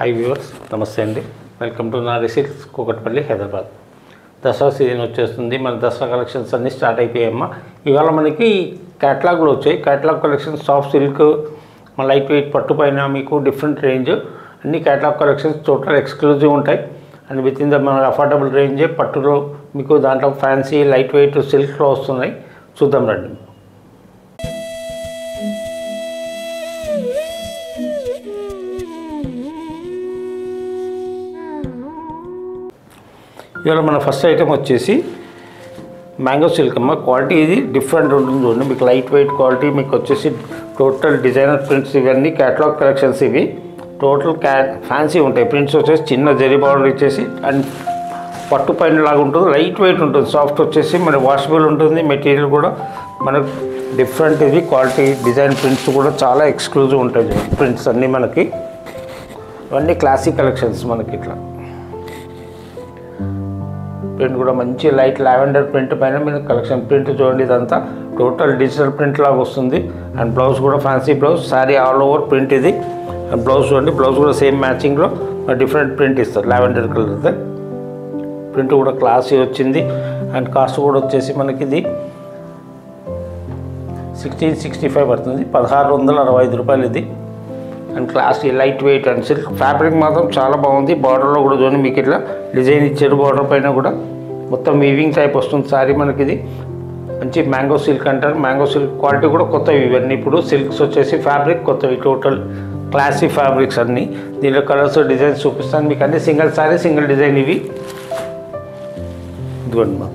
Hi viewers, నమస్తే అండి. Welcome to Nari silks, Kukatpally, Hyderabad. Dasara season వచ్చేస్తుంది. మన దసరా కలెక్షన్స్ అన్నీ స్టార్ట్ అయిపోయాయమ్మా. ఇవాళ మనకి క్యాటలాగ్లో వచ్చాయి. Catalogue collections soft silk, light weight పట్టు పైన మీకు డిఫరెంట్ రేంజ్ అన్ని క్యాటలాగ్ కలెక్షన్స్ టోటల్ ఎక్స్క్లూజివ్ ఉంటాయి. అండ్ విత్ ఇన్ ద మన అఫోర్డబుల్ రేంజే పట్టులో మీకు దాంట్లో ఫ్యాన్సీ లైట్ వెయిట్ సిల్క్లో వస్తున్నాయి. చూద్దాం రండి. ఇవాళ మన ఫస్ట్ ఐటమ్ వచ్చేసి మ్యాంగో సిల్క్ అమ్మ. క్వాలిటీ ఇది డిఫరెంట్ ఉంటుంది చూడండి. మీకు లైట్ వెయిట్ క్వాలిటీ మీకు వచ్చేసి టోటల్ డిజైనర్ ప్రింట్స్, ఇవన్నీ క్యాటలాగ్ కలెక్షన్స్. ఇవి టోటల్ ఫ్యాన్సీ ఉంటాయి. ప్రింట్స్ వచ్చేసి చిన్న జరీ బార్డర్ ఇచ్చేసి అండ్ పట్టు పైన లాగా ఉంటుంది. లైట్ వెయిట్ ఉంటుంది. సాఫ్ట్ వచ్చేసి మన వాషబుల్ ఉంటుంది. మెటీరియల్ కూడా మనకు డిఫరెంట్. ఇది క్వాలిటీ డిజైన్ ప్రింట్స్ కూడా చాలా ఎక్స్క్లూజివ్ ఉంటాయి. ప్రింట్స్ అన్నీ మనకి ఇవన్నీ క్లాసిక్ కలెక్షన్స్. మనకి ఇట్లా ప్రింట్ కూడా మంచి లైట్ లావెండర్ ప్రింట్ పైన మీరు కలెక్షన్ ప్రింట్ చూడండి. ఇదంతా టోటల్ డిజిటల్ ప్రింట్ లాగా వస్తుంది. అండ్ బ్లౌజ్ కూడా fancy blouse, sari all over print ఇది. అండ్ బ్లౌజ్ చూడండి, బ్లౌజ్ కూడా సేమ్ మ్యాచింగ్లో డిఫరెంట్ ప్రింట్ ఇస్తారు. లావెండర్ కలర్ ప్రింట్ కూడా క్లాసీ వచ్చింది. అండ్ కాస్ట్ కూడా వచ్చేసి మనకి ఇది 1665 పడుతుంది, 1665 రూపాయలు ఇది. And classy light weight and silk fabric మాత్రం చాలా బాగుంది. బార్డర్లో కూడా చూడండి మీకు ఇట్లా డిజైన్ ఇచ్చారు. బార్డర్ పైన కూడా మొత్తం వీవింగ్ టైప్ వస్తుంది సారీ మనకి. ఇది మంచి మ్యాంగో సిల్క్ అంటారు. మ్యాంగో సిల్క్ క్వాలిటీ కూడా కొత్తవి ఇవన్నీ. ఇప్పుడు సిల్క్స్ వచ్చేసి ఫ్యాబ్రిక్ కొత్తవి, టోటల్ క్లాసీ ఫ్యాబ్రిక్స్ అన్నీ. దీంట్లో కలర్స్ డిజైన్స్ చూపిస్తాను మీకు. అన్నీ సింగిల్ సారీ సింగిల్ డిజైన్ ఇవి. ఇదిగోండి మా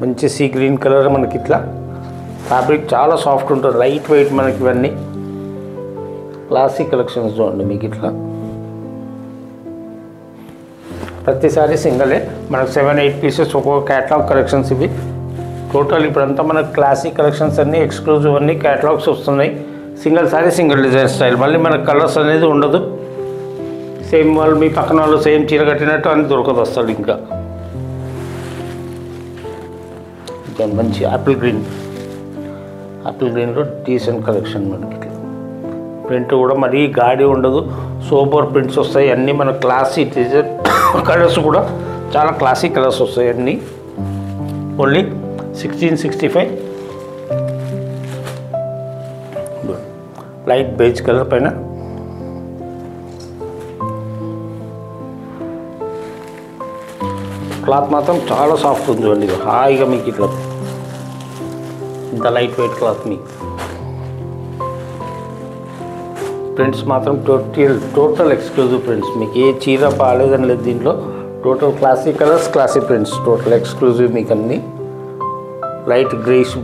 మంచి సీ గ్రీన్ కలర్ మనకి ఇట్లా ఫ్యాబ్రిక్ చాలా సాఫ్ట్ ఉంటుంది. లైట్ వెయిట్ మనకి ఇవన్నీ క్లాసిక్ కలెక్షన్స్ చూడండి మీకు ఇట్లా. ప్రతిసారి సింగలే మనకు 7-8 పీసెస్ ఒక్కొక్క క్యాటలాగ్ కలెక్షన్స్ ఇవి. టోటల్ ఇప్పుడంతా మనకు క్లాసిక్ కలెక్షన్స్ అన్నీ ఎక్స్క్లూజివ్ అన్నీ క్యాటలాగ్స్ వస్తున్నాయి. Single sari single design style. మళ్ళీ మనకు కలర్స్ అనేది ఉండదు. సేమ్ వాళ్ళు మీ పక్కన వాళ్ళు సేమ్ చీర కట్టినట్టు అని దొరకదు వస్తాడు. ఇంకా మంచి యాపిల్ గ్రీన్లో డీసెంట్ కలెక్షన్ మనకి. ప్రింట్ కూడా మరీ గాడి ఉండదు. సూపర్ ప్రింట్స్ వస్తాయి అన్నీ. మన క్లాసిక్ డిజైన్ కలర్స్ కూడా చాలా క్లాసిక్ కలర్స్ వస్తాయి అన్నీ. ఓన్లీ 1665. లైట్ బేజ్ కలర్ పైన క్లాత్ మాత్రం చాలా సాఫ్ట్ ఉంది చూడండి. హాయిగా మీకు ఇట్లా ఇంత లైట్ వెయిట్ క్లాత్ మీకు. ప్రింట్స్ మాత్రం టోటల్ ఎక్స్క్లూజివ్ ప్రింట్స్. మీకు ఏ చీర బాగాలేదని లేదు దీంట్లో. Total classic colours, classic prints, total exclusive మీకు అన్నీ. లైట్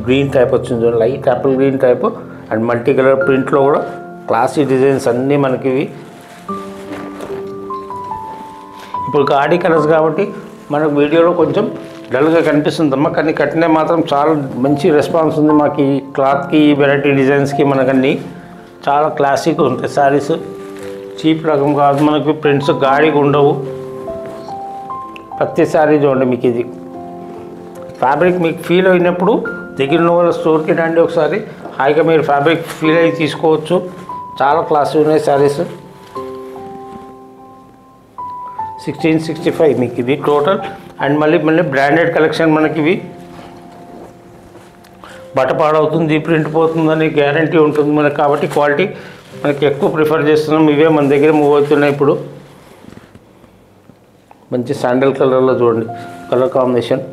గ్రీన్ టైప్ వచ్చింది చూడండి, light apple green type and multi colour ప్రింట్లో కూడా క్లాసిక్ డిజైన్స్ అన్నీ మనకి ఇవి. ఇప్పుడు గాడి కలర్స్ కాబట్టి మనకు వీడియోలో కొంచెం డల్గా కనిపిస్తుందమ్మా. కానీ కట్టిన మాత్రం చాలా మంచి రెస్పాన్స్ ఉంది మాకు. ఈ క్లాత్కి, ఈ వెరైటీ డిజైన్స్కి మనకన్నీ చాలా క్లాసిక్ ఉంటాయి శారీస్. చీప్ రకం కాదు మనకి. ప్రింట్స్ గాడిగా ఉండవు. ప్రతి శారీ చూడండి మీకు ఇది ఫ్యాబ్రిక్ మీకు ఫీల్ అయినప్పుడు దగ్గర వాళ్ళ స్టోర్కి రండి ఒకసారి. హాయిగా మీరు ఫ్యాబ్రిక్ ఫీల్ అయ్యి తీసుకోవచ్చు. చాలా క్లాసీ ఉన్నాయి శారీస్. 1665 మీకు ఇది టోటల్. అండ్ మళ్ళీ బ్రాండెడ్ కలెక్షన్ మనకి ఇవి. బట్ట పాడవుతుంది, ప్రింట్ పోతుందని గ్యారంటీ ఉంటుంది మనకి. కాబట్టి క్వాలిటీ మనకి ఎక్కువ ప్రిఫర్ చేస్తున్నాం. ఇవే మన దగ్గర మూవ్ అవుతున్నాయి ఇప్పుడు. మంచి శాండల్ కలర్లో చూడండి కలర్ కాంబినేషన్.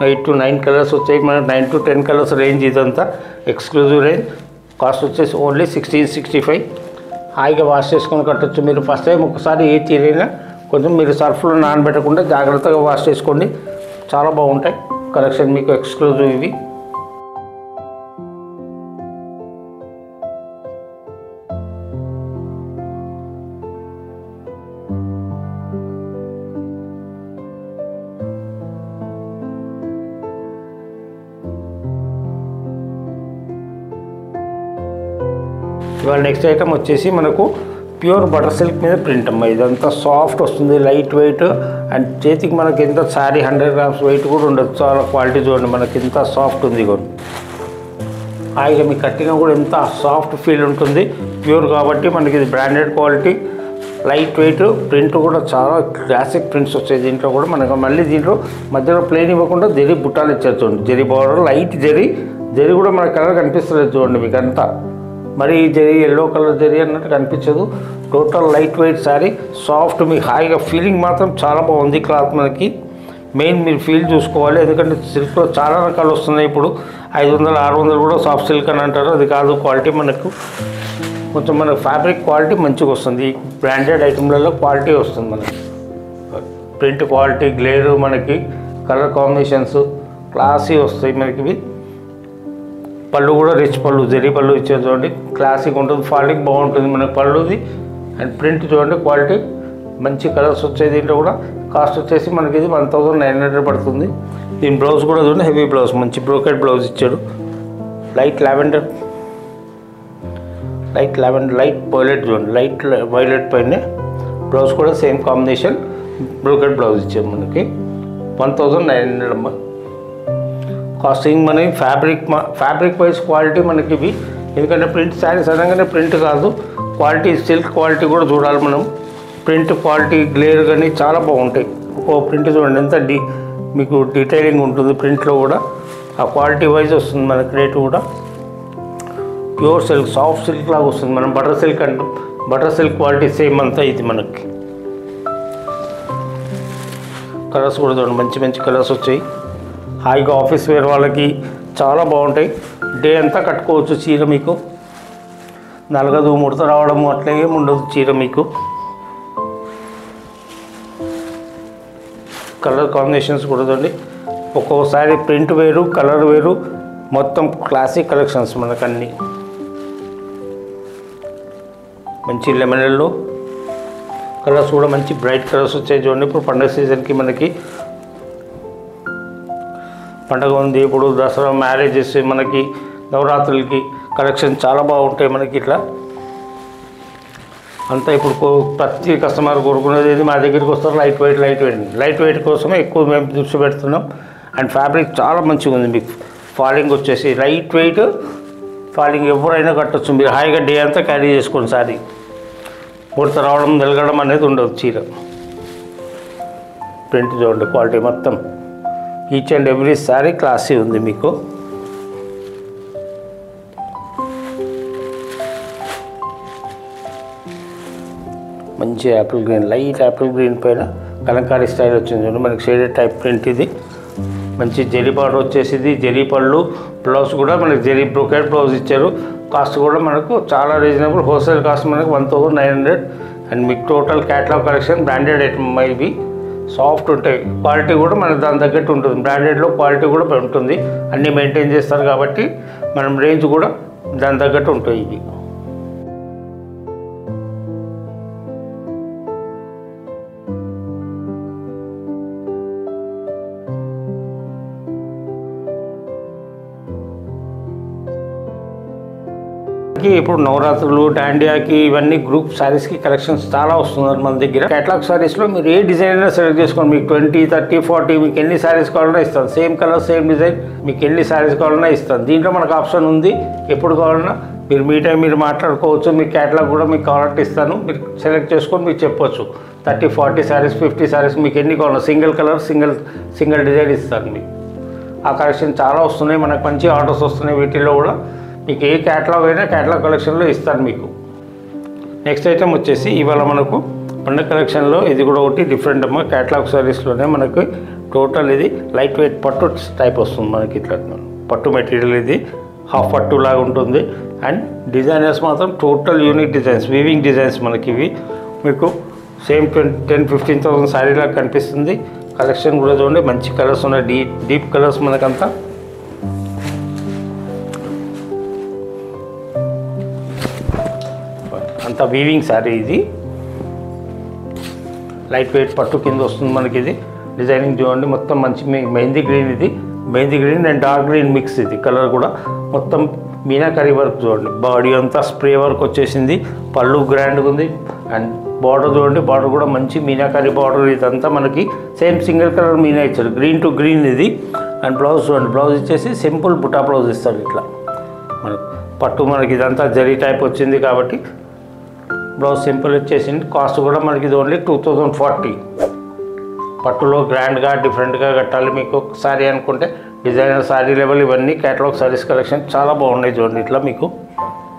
8 to 9 కలర్స్ వచ్చాయి మనకి. 9 to 10 కలర్స్ రేంజ్ ఇదంతా ఎక్స్క్లూజివ్ రేంజ్. కాస్ట్ వచ్చేసి ఓన్లీ 1665. హాయిగా వాష్ చేసుకొని కట్టచ్చు మీరు. ఫస్ట్ టైం ఒకసారి ఏ చీరైనా కొంచెం మీరు సర్ఫ్లో నానబెట్టకుండా జాగ్రత్తగా వాష్ చేసుకోండి. చాలా బాగుంటాయి కలెక్షన్ మీకు ఎక్స్క్లూజివ్ ఇవి. ఇవాళ నెక్స్ట్ ఐటమ్ వచ్చేసి మనకు ప్యూర్ బటర్ సిల్క్ మీద ప్రింట్ అమ్మ. ఇదంతా సాఫ్ట్ వస్తుంది, లైట్ వెయిట్ అండ్ చేతికి మనకి ఎంత శారీ 100 grams వెయిట్ కూడా ఉండదు. చాలా క్వాలిటీ చూడండి మనకి ఎంత సాఫ్ట్ ఉంది. హాయిగా మీకు కట్టినా కూడా ఎంత సాఫ్ట్ ఫీల్ ఉంటుంది. ప్యూర్ కాబట్టి మనకి ఇది branded quality, light weight, print కూడా చాలా క్లాసిక్ ప్రింట్స్ వచ్చాయి దీంట్లో కూడా. మనకు మళ్ళీ దీంట్లో మధ్యలో ప్లెయిన్ ఇవ్వకుండా జరీ బుట్టాలు ఇచ్చారు చూడండి. జరీ బార్డర్, లైట్ జరీ కూడా మన కలర్ కనిపిస్తలేదు చూడండి మీకు అంతా. మరి జరీ ఎల్లో కలర్ జరీ అన్నట్టు కనిపించదు. Total light weight sari, soft, మీకు హాయిగా ఫీలింగ్ మాత్రం చాలా బాగుంది క్లాత్. మనకి మెయిన్ మీరు ఫీల్ చూసుకోవాలి, ఎందుకంటే సిల్క్లో చాలా రకాలు వస్తున్నాయి ఇప్పుడు. 500, 600 కూడా సాఫ్ట్ సిల్క్ అని అంటారు. అది కాదు, క్వాలిటీ మనకు కొంచెం మనకు ఫ్యాబ్రిక్ క్వాలిటీ మంచిగా వస్తుంది. బ్రాండెడ్ ఐటమ్లలో క్వాలిటీ వస్తుంది మనకి. ప్రింట్ క్వాలిటీ, గ్లేరు, మనకి కలర్ కాంబినేషన్స్ క్లాసీ వస్తాయి మనకి. ఇవి పళ్ళు కూడా రిచ్ పళ్ళు, జరీ పళ్ళు ఇచ్చేది చూడండి, క్లాసిక్ ఉంటుంది, ఫాలింగ్ బాగుంటుంది మనకి పళ్ళుది. అండ్ ప్రింట్ చూడండి క్వాలిటీ, మంచి కలర్స్ వచ్చాయి దీంట్లో కూడా. కాస్ట్ వచ్చేసి మనకి ఇది 1900 పడుతుంది. దీని బ్లౌజ్ కూడా చూడండి, హెవీ బ్లౌజ్, మంచి బ్రోకెట్ బ్లౌజ్ ఇచ్చాడు. లైట్ లావెండర్, లైట్ వైలెట్ చూడండి, లైట్ వైలెట్ పైన బ్లౌజ్ కూడా సేమ్ కాంబినేషన్ బ్రోకెట్ బ్లౌజ్ ఇచ్చాడు మనకి. 1900 అమ్మ. కాస్టింగ్ మనకి ఫ్యాబ్రిక్ వైజ్ క్వాలిటీ మనకి ఇవి. ఎందుకంటే ప్రింట్ శారీస్ అనగానే ప్రింట్ కాదు, క్వాలిటీ, సిల్క్ క్వాలిటీ కూడా చూడాలి మనం. ప్రింట్ క్వాలిటీ, గ్లేర్ కానీ చాలా బాగుంటాయి. ప్రింట్ చూడండి ఎంత మీకు డీటెయిలింగ్ ఉంటుంది ప్రింట్లో కూడా. ఆ క్వాలిటీ వైజ్ వస్తుంది మనకి రేటు కూడా. ప్యూర్ సిల్క్, సాఫ్ట్ సిల్క్ లాగా వస్తుంది. మనం బటర్ సిల్క్ అంటాం, బటర్ సిల్క్ క్వాలిటీ సేమ్ అంతా ఇది మనకి. కలర్స్ కూడా చూడండి, మంచి మంచి కలర్స్ వచ్చాయి. హాయిగా ఆఫీస్ వేర్ వాళ్ళకి చాలా బాగుంటాయి. డే అంతా కట్టుకోవచ్చు చీర. మీకు నలగదు, ముడత రావడము అట్లా ఏమి ఉండదు చీర మీకు. కలర్ కాంబినేషన్స్ కూడా చూడండి, ఒక్కోసారి ప్రింట్ వేరు, కలర్ వేరు, మొత్తం క్లాసిక్ కలెక్షన్స్ మనకు అన్నీ. మంచి లెమన్ ఎల్లో కలర్స్ కూడా మంచి బ్రైట్ కలర్స్ వచ్చాయి చూడండి. ఇప్పుడు పండుగ సీజన్కి మనకి పండుగ ఉంది, ఇప్పుడు దసరా, మ్యారేజెస్, మనకి నవరాత్రులకి కలెక్షన్ చాలా బాగుంటాయి మనకి. ఇట్లా అంతా ఇప్పుడు ప్రతి కస్టమర్ కోరుకునేది మా దగ్గరికి వస్తారు లైట్ వెయిట్ కోసమే ఎక్కువ మేము దృష్టి పెడుతున్నాం. అండ్ ఫ్యాబ్రిక్ చాలా మంచిగా ఉంది మీకు. ఫాలింగ్ వచ్చేసి లైట్ వెయిట్, ఫాలింగ్ ఎవరైనా కట్టచ్చు. మీరు హాయిగా డే అంతా క్యారీ చేసుకోండి. సారీ ముడత రావడం, వెలగడం అనేది ఉండదు చీర. ప్రింట్ చూడండి క్వాలిటీ మొత్తం, each and every sari classy ఉంది మీకు. మంచి Apple green, light apple green పైన కలంకారీ స్టైల్ వచ్చింది చూడండి మనకి. షేడెడ్ టైప్ ప్రింట్ ఇది. మంచి జరీ బార్డర్ వచ్చేసింది, జరీ పళ్ళు, బ్లౌజ్ కూడా మనకి జరీ బ్రోకెట్ బ్లౌజ్ ఇచ్చారు. కాస్ట్ కూడా మనకు చాలా రీజనబుల్. హోల్సేల్ కాస్ట్ మనకు 1900. అండ్ మీకు total catalogue collection, branded item ఇవి. సాఫ్ట్ ఉంటాయి, క్వాలిటీ కూడా మనకు దాని తగ్గట్టు ఉంటుంది. బ్రాండెడ్లో క్వాలిటీ కూడా ఉంటుంది, అన్నీ మెయింటైన్ చేస్తారు కాబట్టి మనం రేంజ్ కూడా దాని తగ్గట్టు ఉంటాయి ఇవి. ఇప్పుడు నవరాత్రులు, డాండియాకి, ఇవన్నీ గ్రూప్ శారీస్కి కలెక్షన్స్ చాలా వస్తున్నారు మన దగ్గర. కేటలాగ్ శారీస్లో మీరు ఏ డిజైన్ అయినా సెలెక్ట్ చేసుకోండి. మీకు 20, 30, 40 మీకు ఎన్ని శారీస్ కావాలన్నా ఇస్తాను. సేమ్ కలర్, సేమ్ డిజైన్, మీకు ఎన్ని శారీస్ కావాలన్నా ఇస్తాను. దీంట్లో మనకు ఆప్షన్ ఉంది, ఎప్పుడు కావాలన్నా మీరు మీ టైం మీరు మాట్లాడుకోవచ్చు. మీ కేటలాగ్ కూడా మీకు కావాలంటే ఇస్తాను, మీరు సెలెక్ట్ చేసుకొని మీకు చెప్పొచ్చు. 30, 40 శారీస్, 50 శారీస్ మీకు ఎన్ని కావాలన్నా సింగిల్ కలర్, సింగిల్ డిజైన్ ఇస్తాను మీకు. ఆ కలెక్షన్ చాలా వస్తున్నాయి మనకు, మంచి ఆర్డర్స్ వస్తున్నాయి. వీటిల్లో కూడా మీకు ఏ క్యాటలాగ్ అయినా క్యాటలాగ్ కలెక్షన్లో ఇస్తాను మీకు. నెక్స్ట్ ఐటమ్ వచ్చేసి ఇవాళ మనకు పండుగ కలెక్షన్లో ఇది కూడా ఒకటి డిఫరెంట్ అమ్మ. క్యాటలాగ్ శారీస్లోనే మనకు టోటల్ ఇది లైట్ వెయిట్ పట్టు టైప్ వస్తుంది మనకి. ఇట్లా పట్టు మెటీరియల్, ఇది హాఫ్ పట్టు లాగా ఉంటుంది. అండ్ డిజైనర్స్ మాత్రం total unique designs, weaving designs మనకి ఇవి. మీకు సేమ్ 10,000-15,000 శారీ లాగా కనిపిస్తుంది. కలెక్షన్ కూడా చూడండి, మంచి కలర్స్ ఉన్నాయి, డీప్ కలర్స్ మనకంతా. అంతా వీవింగ్ శారీ ఇది. లైట్ వెయిట్ పట్టు కింద వస్తుంది మనకి. ఇది డిజైనింగ్ చూడండి, మొత్తం మంచి మెహందీ గ్రీన్, ఇది mehndi green and dark green mix. ఇది కలర్ కూడా మొత్తం మీనాకరీ వర్క్ చూడండి. బాడీ అంతా స్ప్రే వర్క్ వచ్చేసింది. పళ్ళు గ్రాండ్గా ఉంది. అండ్ బార్డర్ చూడండి, బార్డర్ కూడా మంచి మీనాకరీ బార్డర్. ఇదంతా మనకి సేమ్ సింగిల్ కలర్ మీనా ఇచ్చారు, గ్రీన్ టు గ్రీన్ ఇది. అండ్ బ్లౌజ్ చూడండి, బ్లౌజ్ ఇచ్చేసి సింపుల్ బుటా బ్లౌజ్ ఇస్తాడు. ఇట్లా మనకు పట్టు మనకి ఇదంతా జరీ టైప్ వచ్చింది కాబట్టి బ్లౌజ్ సింపుల్ వచ్చేసింది. కాస్ట్ కూడా మనకి ఇది ఓన్లీ 2040. పట్టులో గ్రాండ్గా డిఫరెంట్గా కట్టాలి మీకు సారీ అనుకుంటే డిజైనర్ సారీ లెవెల్ ఇవన్నీ క్యాటలాగ్ సారీస్ కలెక్షన్ చాలా బాగున్నాయి చూడండి. ఇట్లా మీకు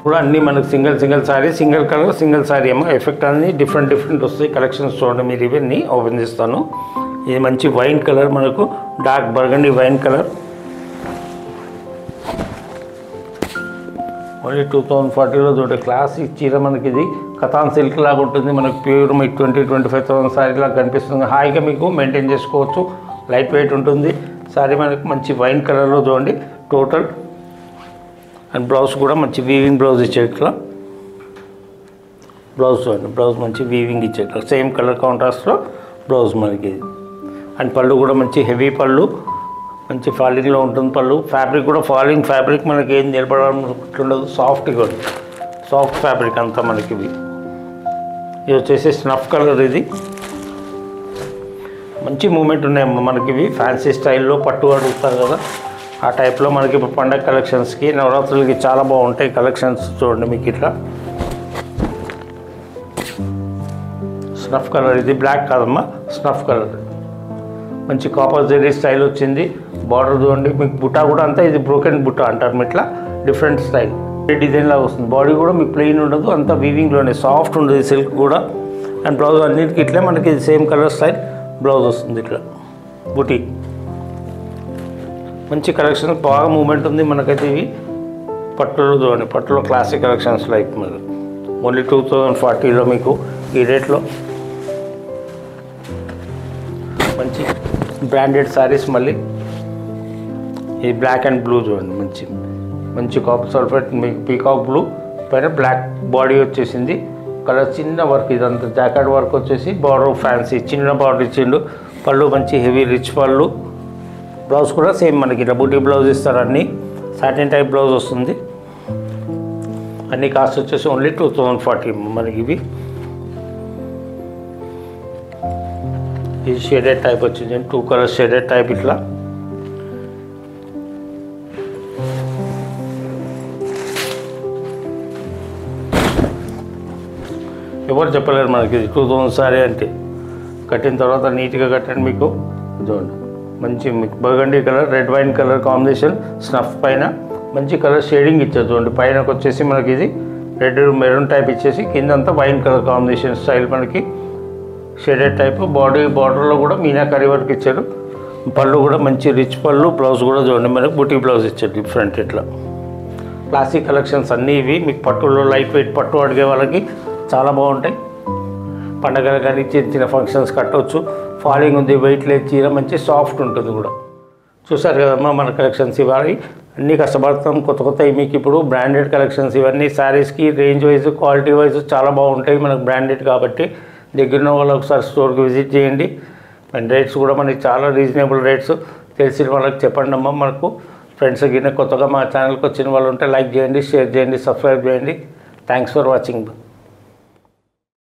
కూడా అన్నీ మనకు single sari, single colour, single sari ఏమో ఎఫెక్ట్ అన్నీ డిఫరెంట్ వస్తాయి కలెక్షన్స్ చూడండి. మీరు ఇవన్నీ ఓపెన్ చేస్తాను. ఇది మంచి వైన్ కలర్, మనకు dark burgundy wine colour, only 2040లో చూడండి. క్లాసిక్ చీర మనకి ఇది కథాన్ సిల్క్ లాగా ఉంటుంది. మనకు ప్యూర్ మీకు 20-25,000 సారీ లాగా కనిపిస్తుంది. హాయిగా మీకు మెయింటైన్ చేసుకోవచ్చు. లైట్ వెయిట్ ఉంటుంది సారీ. మనకు మంచి వైన్ కలర్లో చూడండి టోటల్. అండ్ బ్లౌజ్ కూడా మంచి వీవింగ్ బ్లౌజ్ ఇచ్చారు. ఇట్లా బ్లౌజ్ చూడండి, బ్లౌజ్ మంచి వీవింగ్ ఇచ్చారు. సేమ్ కలర్ కాంట్రాస్ట్లో బ్లౌజ్ మనకి. అండ్ పళ్ళు కూడా మంచి హెవీ పళ్ళు, మంచి ఫాలింగ్లో ఉంటుంది పళ్ళు. ఫ్యాబ్రిక్ కూడా ఫాలింగ్ ఫ్యాబ్రిక్, మనకి ఏం నిలబడాలనుకుంటుండదు. సాఫ్ట్గా ఉంది, సాఫ్ట్ ఫ్యాబ్రిక్ అంతా మనకి. ఇది వచ్చేసి స్నఫ్ కలర్. ఇది మంచి మూమెంట్ ఉన్నాయి మనకి. ఇవి ఫ్యాన్సీ స్టైల్లో పట్టు అడుగుతారు కదా, ఆ టైప్లో మనకి ఇప్పుడు పండగ కలెక్షన్స్కి, నవరాత్రులకి చాలా బాగుంటాయి కలెక్షన్స్ చూడండి. మీకు ఇట్లా స్నఫ్ కలర్, ఇది బ్లాక్ కాదమ్మా, స్నఫ్ కలర్. మంచి కాపర్ జరీ స్టైల్ వచ్చింది. బార్డర్ చూడండి మీకు. బుట్టా కూడా అంతా ఇది బ్రోకెన్ బుట్టా అంటారు ఇట్లా, డిఫరెంట్ స్టైల్ డిజైన్ లాగా వస్తుంది. బాడీ కూడా మీకు ప్లెయిన్ ఉండదు, అంతా వీవింగ్లోనే సాఫ్ట్ ఉంటుంది సిల్క్ కూడా. అండ్ బ్లౌజ్ అన్నిటికీ ఇట్లా మనకి సేమ్ కలర్ స్టైల్ బ్లౌజ్ వస్తుంది. ఇట్లా బుటీ మంచి కలెక్షన్, బాగా మూమెంట్ ఉంది మనకైతే. ఇవి పట్టులో చూడండి, పట్టులో క్లాసిక్ కలెక్షన్స్ లైక్ మరి ఓన్లీ 2040లో మీకు ఈ రేట్లో మంచి బ్రాండెడ్ శారీస్. మళ్ళీ ఈ బ్లాక్ అండ్ బ్లూ చూడండి, మంచి కాపర్ సల్ఫేట్ మీకు పీకాక్ బ్లూ పైన బ్లాక్ బాడీ వచ్చేసింది. కలర్ చిన్న వర్క్, ఇదంతా జాకెట్ వర్క్ వచ్చేసి బార్డర్ ఫ్యాన్సీ చిన్న బార్డర్ ఇచ్చిండు. పళ్ళు మంచి హెవీ రిచ్ పళ్ళు. బ్లౌజ్ కూడా సేమ్ మనకి ఇట్లా బూటీ బ్లౌజ్ ఇస్తారు. అన్నీ సాటిన్ టైప్ బ్లౌజ్ వస్తుంది. అన్ని కాస్ట్ వచ్చేసి ఓన్లీ 2040 మనకి. ఇవి ఇది షేడెడ్ టైప్ వచ్చింది, 2 కలర్ షేడెడ్ టైప్. ఇట్లా ఎవరు చెప్పలేరు మనకి 2000 సారీ అంటే. కట్టిన తర్వాత నీట్గా కట్టండి. మీకు చూడండి మంచి మీకు burgundy colour, red wine colour combination, snuff పైన మంచి కలర్ షేడింగ్ ఇచ్చారు చూడండి. పైనకి వచ్చేసి మనకి ఇది రెడ్ మెరూన్ టైప్ ఇచ్చేసి, కిందంతా వైన్ కలర్ కాంబినేషన్ స్టైల్ మనకి షేడెడ్ టైప్. బార్డర్లో కూడా మీనాకరీ వర్క్ ఇచ్చారు. పళ్ళు కూడా మంచి రిచ్ పళ్ళు. బ్లౌజ్ కూడా చూడండి మనకి బుటీ బ్లౌజ్ ఇచ్చారు డిఫరెంట్. ఇట్లా క్లాసిక్ కలెక్షన్స్ అన్నీ ఇవి మీకు. పట్టులో లైట్ వెయిట్ పట్టు అడిగే వాళ్ళకి చాలా బాగుంటాయి. పండగలు కానీ చిన్న ఫంక్షన్స్ కట్టవచ్చు. ఫాలింగ్ ఉంది, వెయిట్ లేదు చీర, మంచి సాఫ్ట్ ఉంటుంది కూడా. చూసారు కదమ్మా మన కలెక్షన్స్. ఇవి అన్నీ కష్టపడతాం కొత్త మీకు ఇప్పుడు బ్రాండెడ్ కలెక్షన్స్. ఇవన్నీ శారీస్కి రేంజ్ వైజ్ క్వాలిటీ వైజ్ చాలా బాగుంటాయి మనకు, బ్రాండెడ్ కాబట్టి. దగ్గర వాళ్ళు ఒకసారి స్టోర్కి విజిట్ చేయండి. అండ్ రేట్స్ కూడా మనకి చాలా రీజనబుల్ రేట్స్. తెలిసిన వాళ్ళకి చెప్పండి అమ్మ. మనకు ఫ్రెండ్స్ గిన్నె కొత్తగా మా ఛానల్కి వచ్చిన వాళ్ళు ఉంటే లైక్ చేయండి, షేర్ చేయండి, సబ్స్క్రైబ్ చేయండి. Thanks for watching.